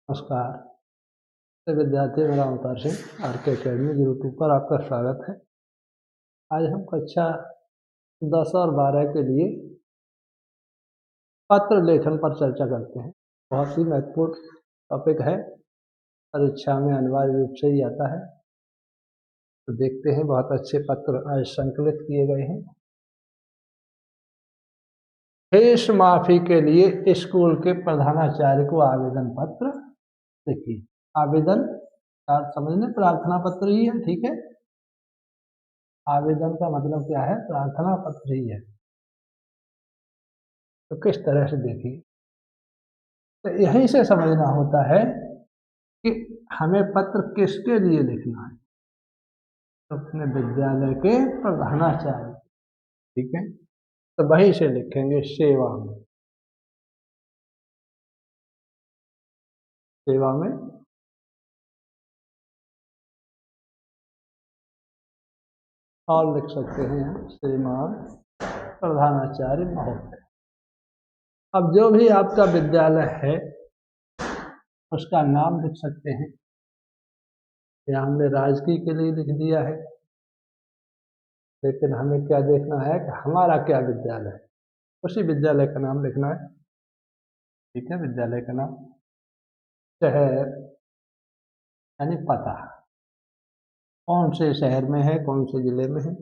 नमस्कार। तो विद्यार्थी मेरा Avtar Singh R K. Academy YouTube पर आपका स्वागत है। आज हम कक्षा 10 और 12 के लिए पत्र लेखन पर चर्चा करते हैं। बहुत ही महत्वपूर्ण टॉपिक है, परीक्षा में अनिवार्य रूप से ही आता है। तो देखते हैं, बहुत अच्छे पत्र आज संकलित किए गए हैं। फीस माफी के लिए स्कूल के प्रधानाचार्य को आवेदन पत्र लिखिए। आवेदन आप समझने, प्रार्थना पत्र ही है, ठीक है। आवेदन का मतलब क्या है? प्रार्थना पत्र ही है। तो किस तरह से देखिए, तो यहीं से समझना होता है कि हमें पत्र किसके लिए लिखना है। तो अपने विद्यालय के प्रधानाचार्य, ठीक है। तो वहीं से लिखेंगे सेवा में। सेवा में और लिख सकते हैं श्रीमान प्रधानाचार्य महोदय। अब जो भी आपका विद्यालय है उसका नाम लिख सकते हैं। या हमने राजकीय के लिए लिख दिया है, लेकिन हमें क्या देखना है कि हमारा क्या विद्यालय है, उसी विद्यालय का नाम लिखना है, ठीक है। विद्यालय का नाम, शहर यानी पता, कौन से शहर में है, कौन से जिले में है।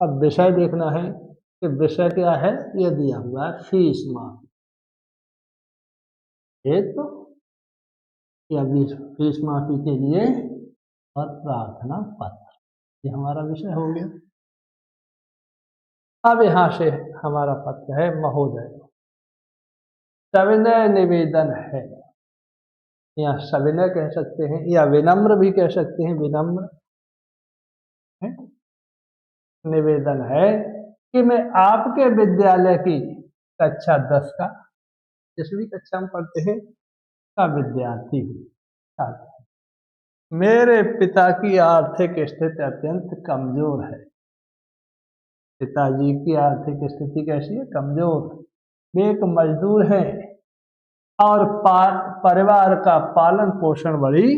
अब विषय देखना है कि विषय क्या है, ये दिया हुआ है फीस माफी। एक तो या फीस माफी के लिए और प्रार्थना पत्र, ये हमारा विषय हो गया। अब यहाँ से हमारा पत्र है महोदय, सविनय निवेदन है, या सविनय कह सकते हैं या विनम्र भी कह सकते हैं। विनम्र है, निवेदन है कि मैं आपके विद्यालय की कक्षा 10 का, जिस भी कक्षा में पढ़ते हैं, का विद्यार्थी हूँ। मेरे पिता की आर्थिक स्थिति अत्यंत कमजोर है। पिताजी की आर्थिक स्थिति कैसी है? कमजोर। वे एक मजदूर हैं और परिवार का पालन पोषण बड़ी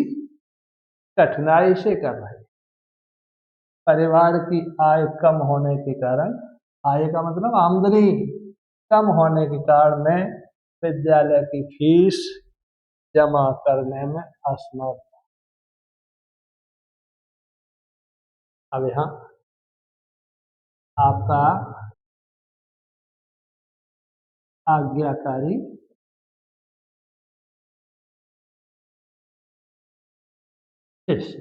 कठिनाई से कर रहे हैं। परिवार की आय कम होने के कारण, आय का मतलब आमदनी कम होने के कारण मैं विद्यालय की फीस जमा करने में असमर्थ। अब यहाँ आपका आज्ञाकारी शिष्य,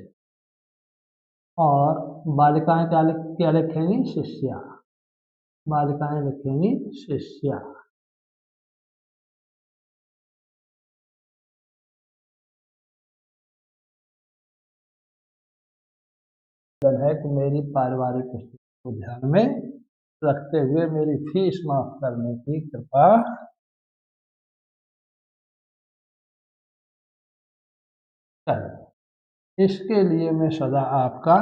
और बालिकाएं क्या लिखेंगी? शिष्या। बालिकाएं लिखेंगी शिष्या। है कि मेरी पारिवारिक स्थिति को ध्यान में रखते हुए मेरी फीस माफ करने की कृपा करें। इसके लिए मैं सदा आपका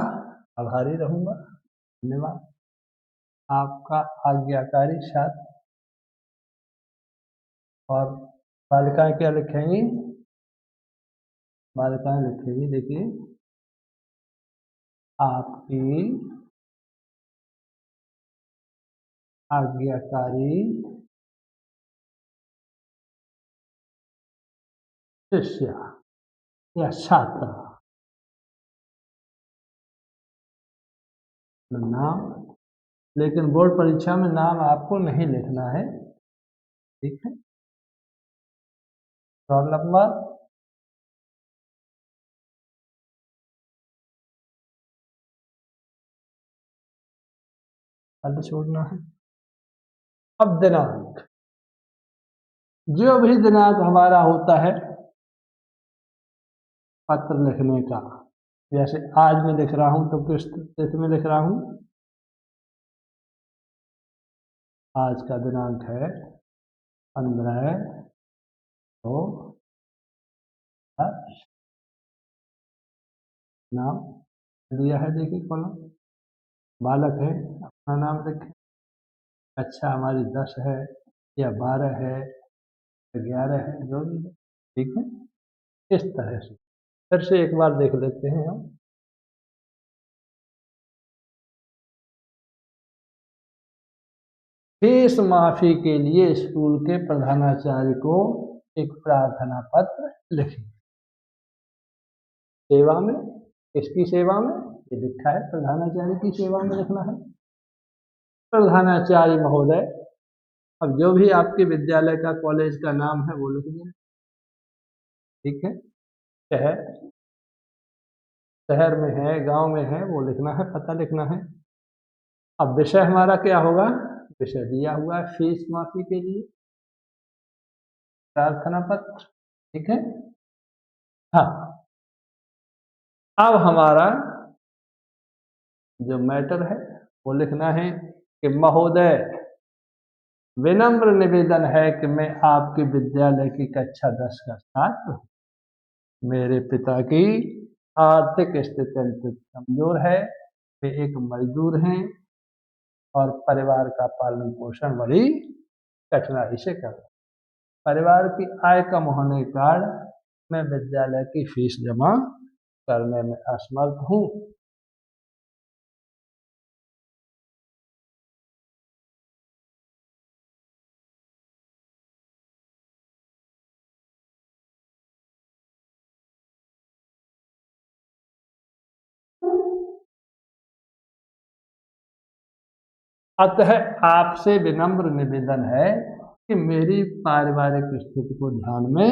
आभारी रहूंगा। धन्यवाद। आपका आज्ञाकारी छात्र। और बालिकाएं क्या लिखेंगी? बालिकाएं लिखेंगी, देखिए, आपकी आज्ञाकारी शिष्या या छात्र। नाम, लेकिन बोर्ड परीक्षा में नाम आपको नहीं लिखना है, ठीक है। रोल नंबर, छोड़ना है। अब दिनांक, जो भी दिनांक हमारा होता है पत्र लिखने का, जैसे आज मैं लिख रहा हूं तो किस तिथि में लिख रहा हूं? आज का दिनांक है 15/2/10। नाम दिया है, देखिए कॉलम, बालक है, अपना नाम लिखें। कक्षा हमारी 10 है या 12 है, 11 है, जो भी है, ठीक है। इस तरह से फिर से एक बार देख लेते हैं हम। फीस माफी के लिए स्कूल के प्रधानाचार्य को एक प्रार्थना पत्र लिखें। सेवा में, किसकी सेवा में? ये लिखा है प्रधानाचार्य की सेवा में लिखना है। प्रधानाचार्य महोदय, अब जो भी आपके विद्यालय का कॉलेज का नाम है वो लिख दें, ठीक है। शहर, शहर में है, गांव में है, वो लिखना है, पता लिखना है। अब विषय हमारा क्या होगा? विषय दिया हुआ है फीस माफी के लिए प्रार्थना पत्र, ठीक है। हाँ, अब हमारा जो मैटर है वो लिखना है कि महोदय, विनम्र निवेदन है कि मैं आपके विद्यालय की कक्षा 10 का छात्र हूँ। मेरे पिता की आर्थिक स्थिति अत्यंत कमजोर है, वे एक मजदूर हैं और परिवार का पालन पोषण बड़ी कठिनाई से कर रहे हैं। परिवार की आय कम होने के कारण मैं विद्यालय की फीस जमा करने में असमर्थ हूँ। अतः आपसे विनम्र निवेदन है कि मेरी पारिवारिक स्थिति को ध्यान में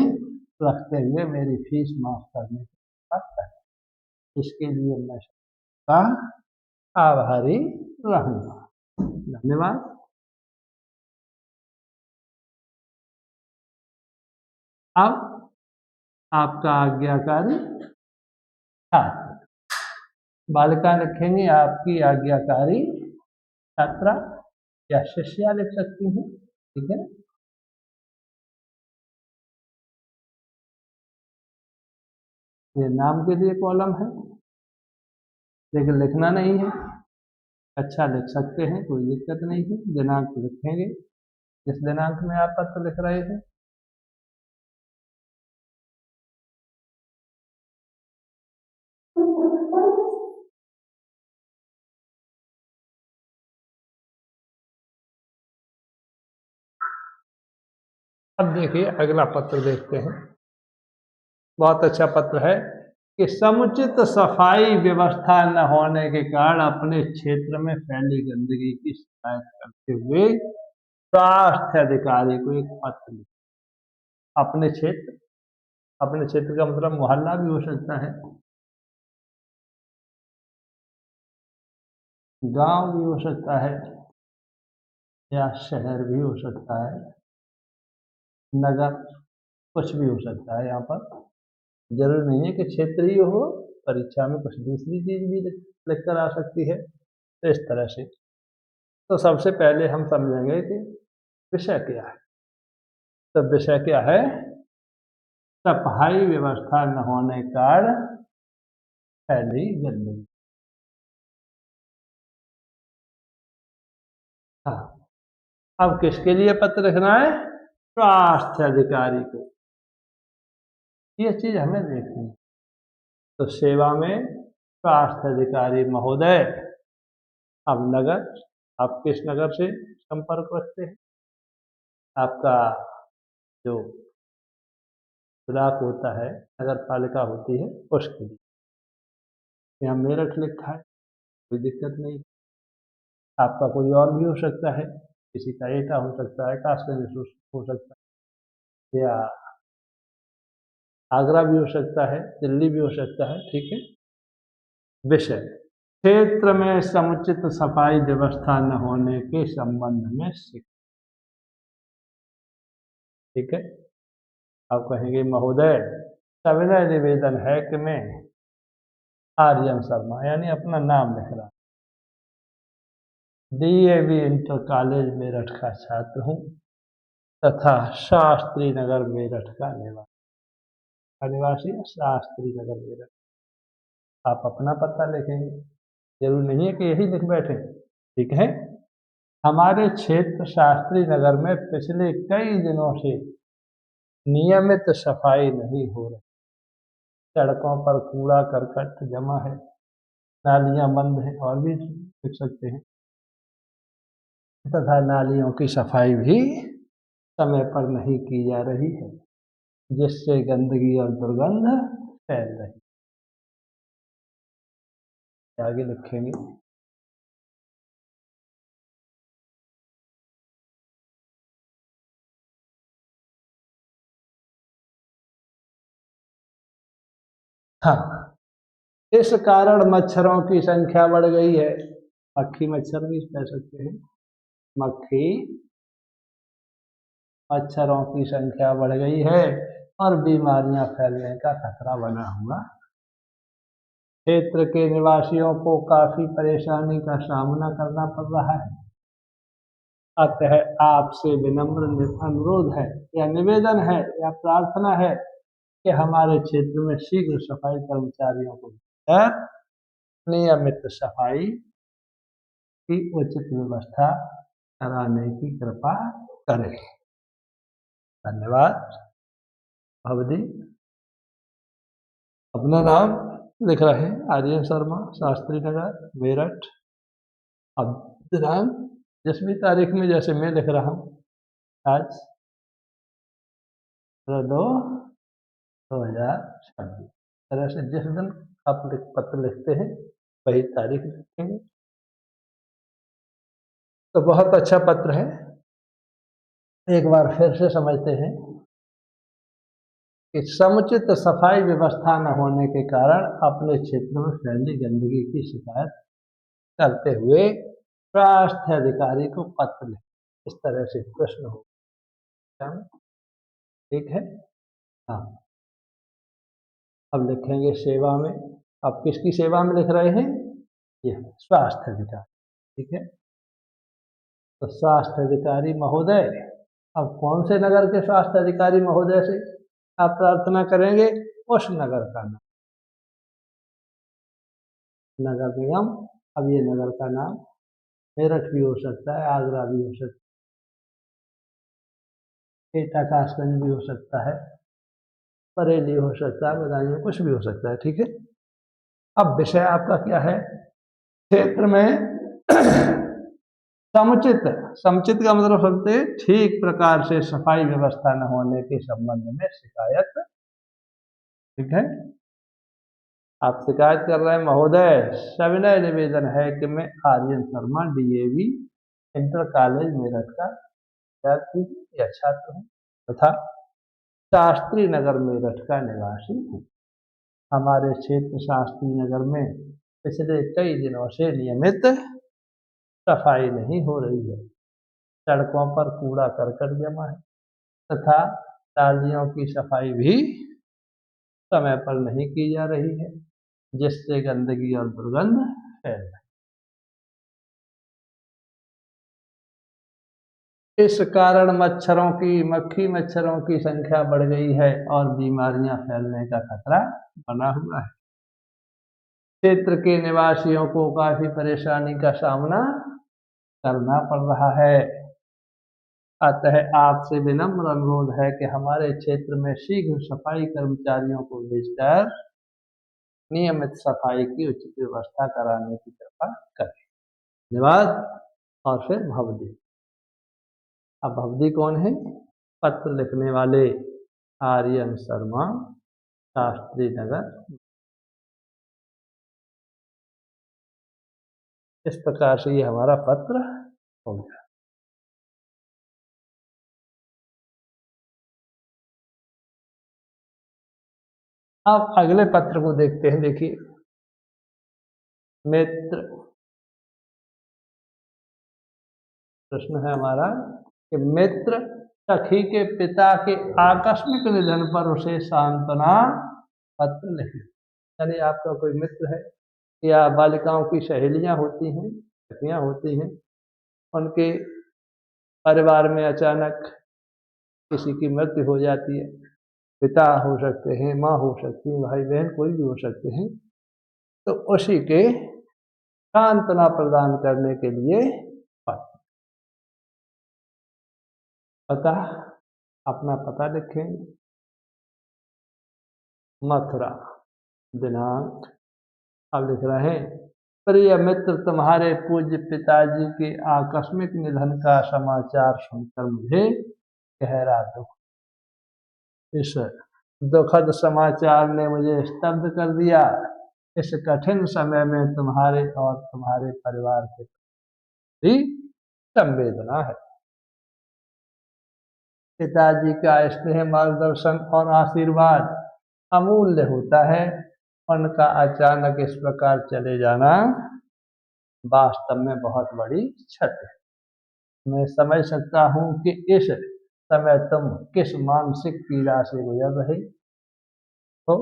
रखते हुए मेरी फीस माफ करने की बात करें। इसके लिए मैं सबका आभारी रहूंगा। धन्यवाद। अब आपका आज्ञाकारी छात्र, बालिका लिखेंगे आपकी आज्ञाकारी छात्रा या शिष्या लिख सकती हैं, ठीक है। ये नाम के लिए कॉलम है, लेकिन लिखना नहीं है। अच्छा, लिख सकते हैं, कोई दिक्कत नहीं है। दिनांक लिखेंगे जिस दिनांक में आप पत्र लिख रहे हैं। अब देखिए अगला पत्र देखते हैं। बहुत अच्छा पत्र है कि समुचित सफाई व्यवस्था न होने के कारण अपने क्षेत्र में फैली गंदगी की शिकायत करते हुए स्वास्थ्य अधिकारी को एक पत्र लिखा। अपने क्षेत्र, अपने क्षेत्र का मतलब मोहल्ला भी हो सकता है, गांव भी हो सकता है, या शहर भी हो सकता है, नगर, कुछ भी हो सकता है। यहाँ पर जरूरी नहीं है कि क्षेत्रीय हो, परीक्षा में कुछ दूसरी चीज भी लिख कर आ सकती है। तो इस तरह से तो सबसे पहले हम समझेंगे कि विषय क्या है। तो विषय क्या है? सफाई व्यवस्था न होने के कारण फैली गंदगी। हाँ, अब किसके लिए पत्र लिखना है? स्वास्थ्य अधिकारी को। ये चीज हमें देखनी है। तो सेवा में स्वास्थ्य अधिकारी महोदय। अब नगर, आप किस नगर से संपर्क रखते हैं? आपका जो ब्लॉक होता है, नगर पालिका होती है, उसके लिए। यहाँ मेरठ लिखा है, कोई दिक्कत नहीं। आपका कोई और भी हो सकता है, किसी का एटा हो सकता है, कासगंज हो सकता है, या आगरा भी हो सकता है, दिल्ली भी हो सकता है, ठीक है। विषय, क्षेत्र में समुचित सफाई व्यवस्था न होने के संबंध में शिकायत, ठीक है। आप कहेंगे महोदय, सविनय निवेदन है कि मैं आर्यन शर्मा, यानी अपना नाम लिख रहा, DAV इंटर कॉलेज मेरठ का छात्र हूँ तथा शास्त्री नगर मेरठ का निवासी शास्त्री नगर मेरठ। आप अपना पता लिखेंगे, जरूर नहीं है कि यही लिख बैठे, ठीक है। हमारे क्षेत्र शास्त्री नगर में पिछले कई दिनों से नियमित सफाई नहीं हो रही। सड़कों पर कूड़ा करकट जमा है, नालियां बंद हैं, और भी लिख सकते हैं। तथा नालियों की सफाई भी समय पर नहीं की जा रही है, जिससे गंदगी और दुर्गंध फैल रही है। आगे लिखेंगे, हाँ, इस कारण मच्छरों की संख्या बढ़ गई है। मक्खी मच्छर भी कह सकते हैं। मक्खी मच्छरों की संख्या बढ़ गई है और बीमारियां फैलने का खतरा बना हुआ। क्षेत्र के निवासियों को काफी परेशानी का सामना करना पड़ रहा है। अतः आपसे विनम्र अनुरोध है या निवेदन है या प्रार्थना है कि हमारे क्षेत्र में शीघ्र सफाई कर्मचारियों को नियमित सफाई की उचित व्यवस्था कराने की कृपा करें। धन्यवाद। अवधि अपना नाम लिख रहे हैं, आर्यन शर्मा, शास्त्री नगर, मेरठ। अब दिनांक जिस भी तारीख में, जैसे मैं लिख रहा हूँ, आज 2/2026। तरह से जिस दिन आप पत्र लिखते हैं वही तारीख लिखेंगे। तो बहुत अच्छा पत्र है। एक बार फिर से समझते हैं कि समुचित सफाई व्यवस्था न होने के कारण अपने क्षेत्र में फैली गंदगी की शिकायत करते हुए स्वास्थ्य अधिकारी को पत्र लिखें। इस तरह से प्रश्न हो, ठीक है। हाँ, अब लिखेंगे सेवा में। अब किसकी सेवा में लिख रहे हैं? ये स्वास्थ्य अधिकारी, ठीक है। तो स्वास्थ्य अधिकारी महोदय, अब कौन से नगर के स्वास्थ्य अधिकारी महोदय से आप प्रार्थना करेंगे? उस नगर का नाम, नगर निगम। अब ये नगर का नाम मेरठ भी हो सकता है, आगरा भी हो सकता है, एटा कासगंज भी हो सकता है, बरेली हो सकता है, बदायूं, कुछ भी हो सकता है, ठीक है। अब विषय आपका क्या है? क्षेत्र में समुचित, समुचित का मतलब समझते हैं ठीक प्रकार से सफाई व्यवस्था न होने के संबंध में शिकायत, ठीक है। आप शिकायत कर रहे हैं महोदय, सविनय निवेदन है कि मैं Aryan Sharma, DAV inter college Meerut का विद्यार्थी या छात्र हूँ तथा शास्त्री नगर मेरठ का निवासी हूँ। हमारे क्षेत्र शास्त्री नगर में पिछले कई दिनों से नियमित सफाई नहीं हो रही है। सड़कों पर कूड़ा करकट जमा है तथा नालियों की सफाई भी समय पर नहीं की जा रही है, जिससे गंदगी और दुर्गंध फैल रही है। इस कारण मक्खी मच्छरों की संख्या बढ़ गई है और बीमारियां फैलने का खतरा बना हुआ है। क्षेत्र के निवासियों को काफी परेशानी का सामना करना पड़ रहा है। अतः आपसे विनम्र अनुरोध है कि हमारे क्षेत्र में शीघ्र सफाई कर्मचारियों को भेजकर नियमित सफाई की उचित व्यवस्था कराने की कृपा करें। धन्यवाद। और फिर भवदी। अब भवदी कौन है? पत्र लिखने वाले आर्यन शर्मा, शास्त्री नगर। इस प्रकार से ये हमारा पत्र हो गया। अब अगले पत्र को देखते हैं। देखिए, मित्र, प्रश्न है हमारा कि मित्र सखी के पिता के आकस्मिक निधन पर उसे सांत्वना पत्र लिखें। यानी आपका कोई मित्र है या बालिकाओं की सहेलियां होती हैं, सखियां होती हैं, उनके परिवार में अचानक किसी की मृत्यु हो जाती है। पिता हो सकते हैं, माँ हो सकती है, भाई बहन कोई भी हो सकते हैं। तो उसी के सांत्वना प्रदान करने के लिए पता, अपना पता लिखें। मथुरा, दिनांक। अब लिख रहे हैं, प्रिय मित्र, तुम्हारे पूज्य पिताजी के आकस्मिक निधन का समाचार सुनकर मुझे गहरा दुख। इस दुखद समाचार ने मुझे स्तब्ध कर दिया। इस कठिन समय में तुम्हारे और तुम्हारे परिवार के प्रति संवेदना है। पिताजी का स्नेह, मार्गदर्शन और आशीर्वाद अमूल्य होता है। उनका अचानक इस प्रकार चले जाना वास्तव में बहुत बड़ी क्षति है। मैं समझ सकता हूँ कि इस समय तुम किस मानसिक पीड़ा से गुजर रहे हो,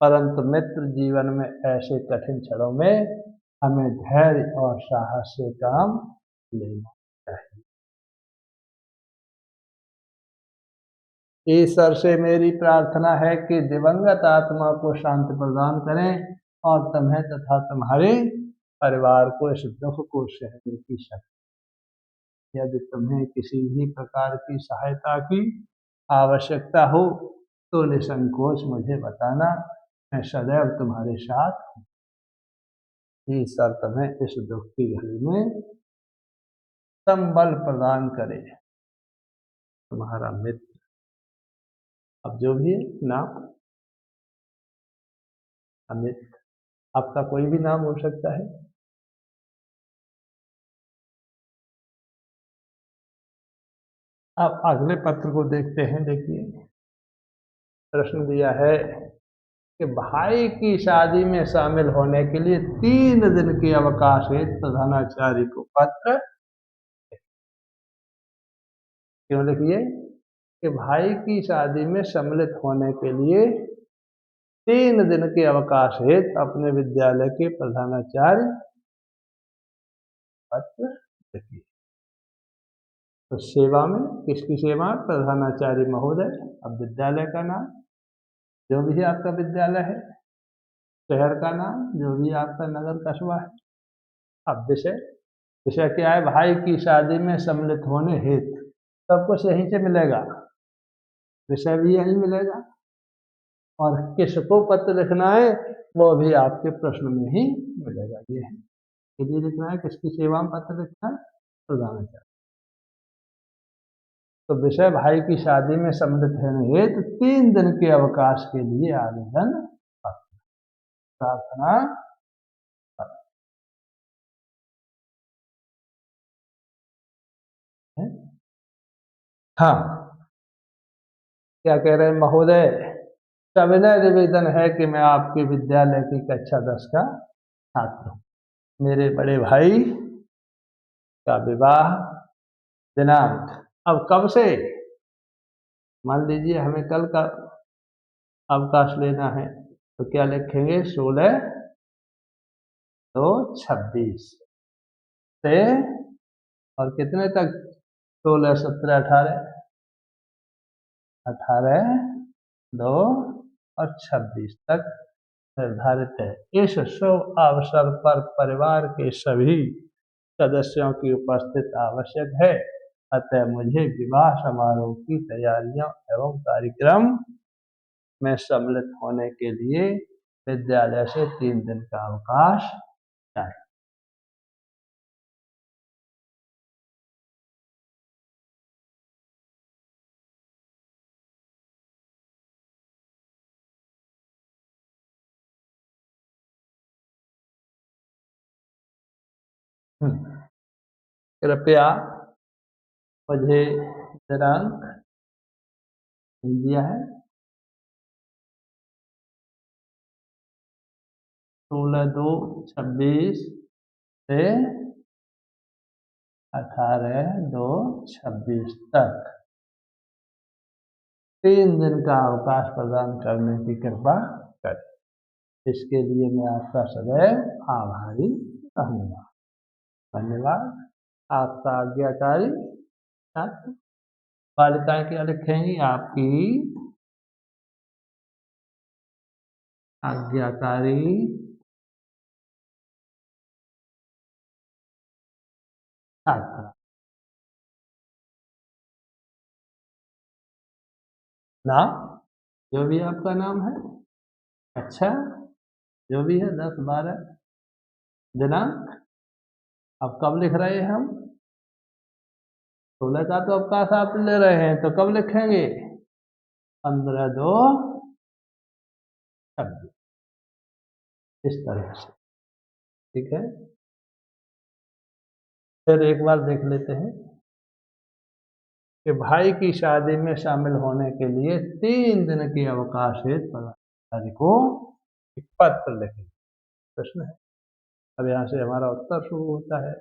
परंतु मित्र, जीवन में ऐसे कठिन क्षणों में हमें धैर्य और साहस से काम लेना चाहिए। ईश्वर से मेरी प्रार्थना है कि दिवंगत आत्मा को शांति प्रदान करें और तुम्हें तथा तुम्हारे परिवार को इस दुख को सहने की शक्ति। यदि तुम्हें किसी भी प्रकार की सहायता की आवश्यकता हो तो निसंकोच मुझे बताना, मैं सदैव तुम्हारे साथ हूँ। ईश्वर तुम्हें इस दुख की घड़ी में संबल प्रदान करे। तुम्हारा मित्र। अब जो भी नाम, अमित, आपका कोई भी नाम हो सकता है। अब अगले पत्र को देखते हैं। देखिए, प्रश्न दिया है कि भाई की शादी में शामिल होने के लिए 3 दिन के अवकाश हेतु प्रधानाचार्य को पत्र। क्यों लिखिए कि भाई की शादी में सम्मिलित होने के लिए 3 दिन के अवकाश हेतु अपने विद्यालय के प्रधानाचार्य पत्र लिखिए। तो सेवा में किसकी सेवा? प्रधानाचार्य महोदय। अब विद्यालय का नाम, जो भी आपका विद्यालय है, शहर का नाम, जो भी आपका नगर कस्बा है। अब विषय, विषय क्या है? भाई की शादी में सम्मिलित होने हेतु। सब कुछ यहीं से मिलेगा, विषय भी यहीं मिलेगा, और किसको पत्र लिखना है वो भी आपके प्रश्न में ही मिलेगा। ये है, यदि लिखना है किसकी सेवा में पत्र लिखना है, प्रधानाचार्य। तो विषय भाई की शादी में सम्मिलित होने हेतु 3 दिन के अवकाश के लिए आवेदन पत्र, प्रार्थना पत्र है। हाँ, क्या कह रहे हैं महोदय? सविनय निवेदन है कि मैं आपके विद्यालय की कक्षा 10 का छात्र हूँ। मेरे बड़े भाई का विवाह दिनांक, अब कब से, मान लीजिए हमें कल का अवकाश लेना है, तो क्या लिखेंगे? 16/2/26 से, और कितने तक? 16, 17, 18/2/26 तक निर्धारित है। इस शुभ अवसर पर परिवार के सभी सदस्यों की उपस्थिति आवश्यक है, अतः मुझे विवाह समारोह की तैयारियों एवं कार्यक्रम में सम्मिलित होने के लिए विद्यालय से 3 दिन का अवकाश चाहिए। कृपया मुझे दिनांक दिया है 16/2/26 से 18/2/26 तक 3 दिन का अवकाश प्रदान करने की कृपा करें। इसके लिए मैं आपका सदैव आभारी रहूँगा। धन्यवाद। आपका आज्ञाकारी छात्र। बालिकाएं क्या लिखेंगी? आपकी आज्ञाकारी छात्रा। नाम, जो भी आपका नाम है, अच्छा, जो भी है 10, 12 दिनांक। अब कब लिख रहे हैं हम? 16 का तो अवकाश आप ले रहे हैं, तो कब लिखेंगे? 15/2/26, इस तरह से। ठीक है, फिर एक बार देख लेते हैं कि भाई की शादी में शामिल होने के लिए 3 दिन की अवकाश हेतु पदाधिकारी को एक पत्र लिखें। प्रश्न है। अब यहाँ से हमारा उत्तर शुरू होता है।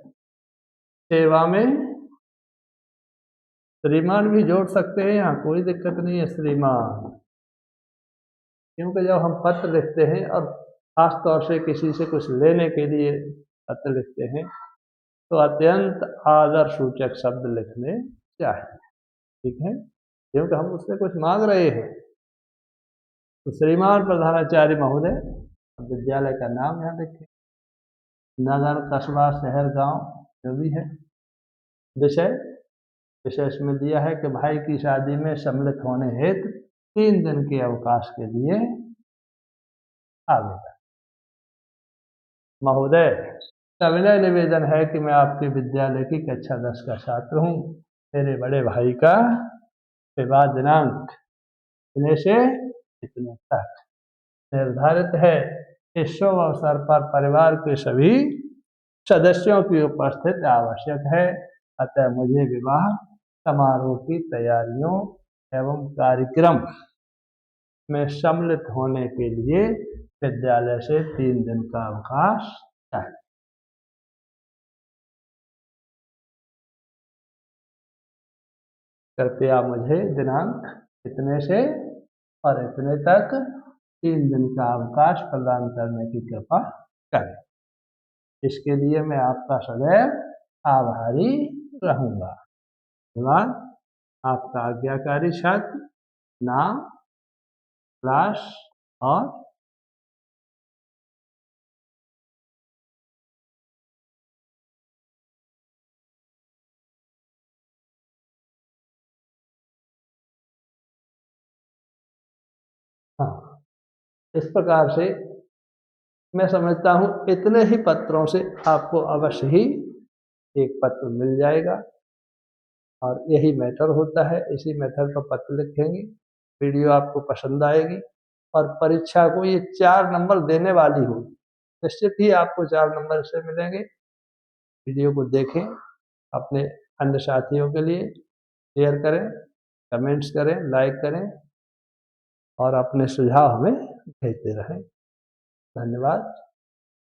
सेवा में श्रीमान भी जोड़ सकते हैं, यहाँ कोई दिक्कत नहीं है श्रीमान, क्योंकि जब हम पत्र लिखते हैं और खास तौर से किसी से कुछ लेने के लिए पत्र लिखते हैं तो अत्यंत आदर सूचक शब्द लिखने चाहिए। ठीक है, क्योंकि हम उससे कुछ मांग रहे हैं। तो श्रीमान प्रधानाचार्य महोदय, विद्यालय का नाम यहाँ लिखें, नगर, कस्बा, शहर, गांव जो भी है। विषय, विषय इसमें दिया है कि भाई की शादी में सम्मिलित होने हेतु 3 दिन के अवकाश के लिए आवेदन। महोदय, सविनय निवेदन है कि मैं आपके विद्यालय की कक्षा 10 का छात्र हूँ। मेरे बड़े भाई का विवाह दिनांक इतने से इतने तक निर्धारित है। इस शुभ अवसर पर परिवार के सभी सदस्यों की उपस्थिति आवश्यक है, अतः मुझे विवाह समारोह की तैयारियों एवं कार्यक्रम में सम्मिलित होने के लिए विद्यालय से 3 दिन का अवकाश चाहिए। कृपया मुझे दिनांक इतने से और इतने तक 3 दिन का अवकाश प्रदान करने की कृपा करें। इसके लिए मैं आपका सदैव आभारी रहूंगा। धन्यवाद। आपका आज्ञाकारी छात्र, नाम, क्लास और हाँ, इस प्रकार से मैं समझता हूँ इतने ही पत्रों से आपको अवश्य ही एक पत्र मिल जाएगा। और यही मैटर होता है, इसी मेथड पर पत्र लिखेंगे, वीडियो आपको पसंद आएगी और परीक्षा को ये 4 नंबर देने वाली होगी। निश्चित ही आपको 4 नंबर इससे मिलेंगे। वीडियो को देखें, अपने अन्य साथियों के लिए शेयर करें, कमेंट्स करें, लाइक करें और अपने सुझाव हमें भेजते रहें। धन्यवाद।